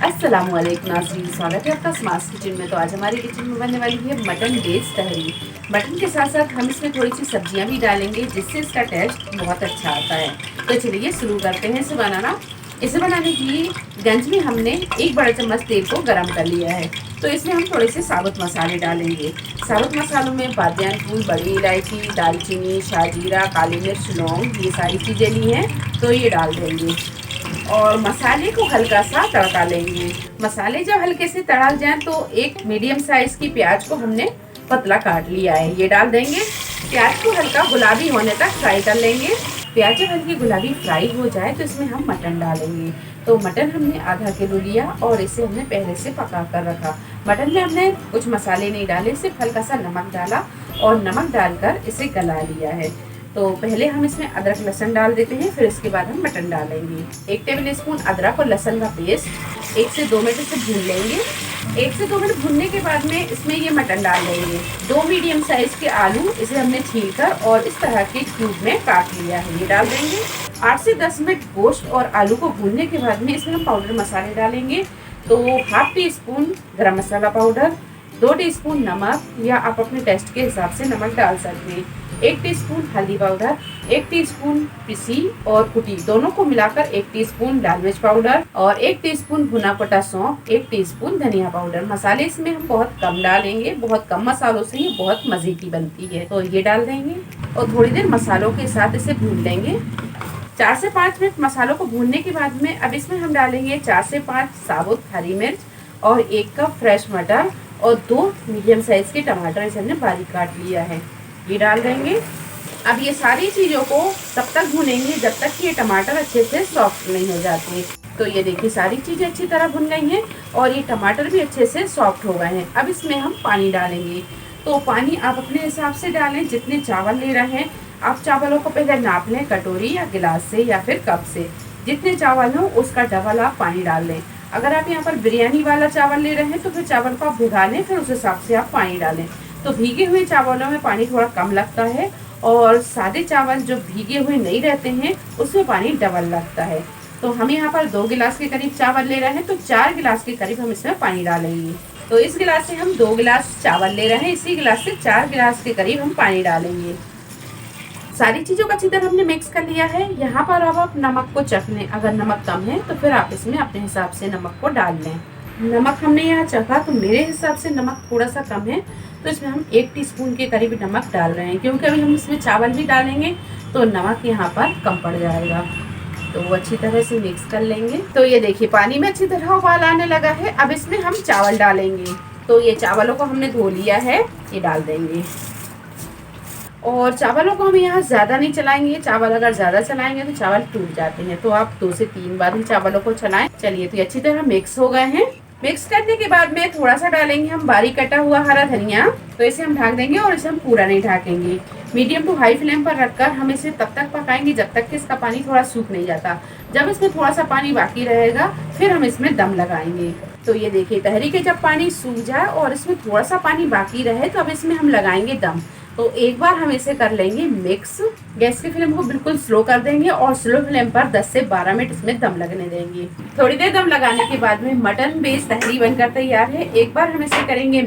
अस्सलामुअलैकुम नाज़रीन, स्वागत है आपका स्मार्ट किचन में। तो आज हमारी किचन में बनने वाली है मटन बेस्ड तहरी। मटन के साथ साथ हम इसमें थोड़ी सी सब्जियां भी डालेंगे जिससे इसका टेस्ट बहुत अच्छा आता है। तो चलिए शुरू करते हैं इसे बनाना। इसे बनाने के लिए गंज में हमने 1 बड़ा चम्मच तेल को गर्म कर लिया है। तो इसमें हम थोड़े से साबुत मसाले डालेंगे। साबुत मसालों में बादियान फूल, बड़ी इलायची, दालचीनी, शाहजीरा, काली मिर्च, लौंग, ये सारी चीज़ें ली हैं तो ये डाल देंगे और मसाले को हल्का सा तड़का लेंगे। मसाले जब हल्के से तड़क जाएं तो एक मीडियम साइज की प्याज को हमने पतला काट लिया है, ये डाल देंगे। प्याज को हल्का गुलाबी होने तक फ्राई कर लेंगे। प्याज जब हल्की गुलाबी फ्राई हो जाए तो इसमें हम मटन डालेंगे। तो मटन हमने आधा किलो लिया और इसे हमने पहले से पका कर रखा। मटन में हमने कुछ मसाले नहीं डाले, सिर्फ हल्का सा नमक डाला और नमक डालकर इसे गला लिया है। तो पहले हम इसमें अदरक लहसुन डाल देते हैं, फिर इसके बाद हम मटन डालेंगे। 1 टेबल स्पून अदरक और लहसुन का पेस्ट 1 से 2 मिनट इसे भून लेंगे। 1 से 2 मिनट भूनने के बाद में इसमें ये मटन डाल देंगे। 2 मीडियम साइज के आलू इसे हमने छीलकर और इस तरह के क्यूब में काट लिया है, ये डाल देंगे। 8 से 10 मिनट गोश्त और आलू को भूनने के बाद में इसमें हम पाउडर मसाले डालेंगे। तो ½ टी स्पून गरम मसाला पाउडर, 2 टीस्पून नमक या आप अपने टेस्ट के हिसाब से नमक डाल सकते हैं, 1 टीस्पून हल्दी पाउडर, 1 टीस्पून पिसी और कुटी दोनों को मिलाकर 1 टीस्पून लाल मिर्च पाउडर और 1 टीस्पून भुना कटा सौंफ, 1 टीस्पून धनिया पाउडर। मसाले इसमें हम बहुत कम डालेंगे, बहुत कम मसालों से ये बहुत मजे की बनती है। तो ये डाल देंगे और थोड़ी देर मसालों के साथ इसे भून लेंगे। 4 से 5 मिनट मसालों को भूनने के बाद में अब इसमें हम डालेंगे 4 से 5 साबुत हरी मिर्च और 1 कप फ्रेश मटर और 2 मीडियम साइज के टमाटर इसे हमने बारीक काट लिया है, ये डाल देंगे। अब ये सारी चीज़ों को तब तक भुनेंगे जब तक कि ये टमाटर अच्छे से सॉफ्ट नहीं हो जाते। तो ये देखिए सारी चीज़ें अच्छी तरह भुन गई हैं और ये टमाटर भी अच्छे से सॉफ्ट हो गए हैं। अब इसमें हम पानी डालेंगे। तो पानी आप अपने हिसाब से डालें, जितने चावल ले रहे हैं आप चावलों को पहले नाप लें कटोरी या गिलास से या फिर कप से। जितने चावल हो उसका डबल आप पानी डाल लें। अगर आप यहाँ पर बिरयानी वाला चावल ले रहे हैं तो फिर चावल को आप भिगा लें, फिर उस हिसाब से आप पानी डालें। तो भीगे हुए चावलों में पानी थोड़ा कम लगता है और सादे चावल जो भीगे हुए नहीं रहते हैं उसमें पानी डबल लगता है। तो हम यहाँ पर 2 गिलास के करीब चावल ले रहे हैं तो 4 गिलास के करीब हम इसमें पानी डालेंगे। तो इस गिलास से हम 2 गिलास चावल ले रहे हैं, इसी गिलास से 4 गिलास के करीब हम पानी डालेंगे। सारी चीज़ों का अच्छी तरह हमने मिक्स कर लिया है। यहाँ पर अब आप नमक को चख लें, अगर नमक कम है तो फिर आप इसमें अपने हिसाब से नमक को डाल लें। नमक हमने यहाँ चखा तो मेरे हिसाब से नमक थोड़ा सा कम है, तो इसमें हम 1 टीस्पून के करीब नमक डाल रहे हैं, क्योंकि अभी हम इसमें चावल भी डालेंगे तो नमक यहाँ पर कम पड़ जाएगा। तो वो अच्छी तरह से मिक्स कर लेंगे। तो ये देखिए पानी में अच्छी तरह उबाल आने लगा है। अब इसमें हम चावल डालेंगे। तो ये चावलों को हमने धो लिया है, ये डाल देंगे और चावलों को हम यहाँ ज़्यादा नहीं चलाएंगे। चावल अगर ज़्यादा चलाएंगे तो चावल टूट जाते हैं, तो आप 2 से 3 बार ही चावलों को चलाएं। चलिए तो ये अच्छी तरह मिक्स हो गए हैं। मिक्स करने के बाद में थोड़ा सा डालेंगे हम बारीक कटा हुआ हरा धनिया। तो इसे हम ढक देंगे और इसे हम पूरा नहीं ढकेंगे। मीडियम टू हाई फ्लेम पर रखकर हम इसे तब तक पकाएंगे जब तक कि इसका पानी थोड़ा सूख नहीं जाता। जब इसमें थोड़ा सा पानी बाकी रहेगा फिर हम इसमें दम लगाएंगे। तो ये देखिए तहरी के जब पानी सूख जाए और इसमें थोड़ा सा पानी बाकी रहे तो अब इसमें हम लगाएंगे दम। तो एक बार हम इसे कर लेंगे मिक्स। गैस की फ्लेम को बिल्कुल स्लो कर देंगे और स्लो फ्लेम पर 10 से 12 मिनट इसमें दम लगने देंगे। थोड़ी देर दम लगाने के बाद में मटन बेस्ड तहरी बनकर तैयार है। एक बार हम इसे करेंगे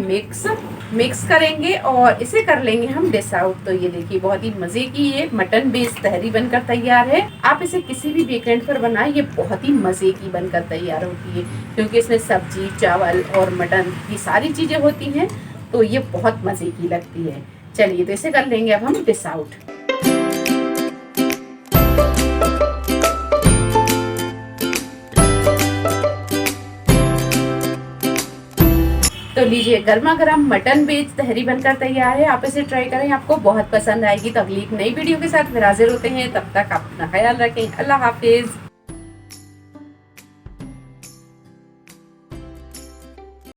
मिक्स करेंगे और इसे कर लेंगे हम डिश आउट। तो ये देखिए बहुत ही मजे की ये मटन बेस्ड तहरी बनकर तैयार है। आप इसे किसी भी वीकेंड पर बनाएं, ये बहुत ही मजे की बनकर तैयार होती है, क्योंकि इसमें सब्जी, चावल और मटन की सारी चीजें होती हैं, तो ये बहुत मजे की लगती है। चलिए तो इसे कर लेंगे अब हम डिश आउट। तो लीजिए गर्मा गर्म मटन बेस्ड तहरी बनकर तैयार है। आप इसे ट्राई करें, आपको बहुत पसंद आएगी। तो अगली एक नई वीडियो के साथ फिर हाजिर होते हैं, तब तक अपना ख्याल रखें। अल्लाह हाफिज।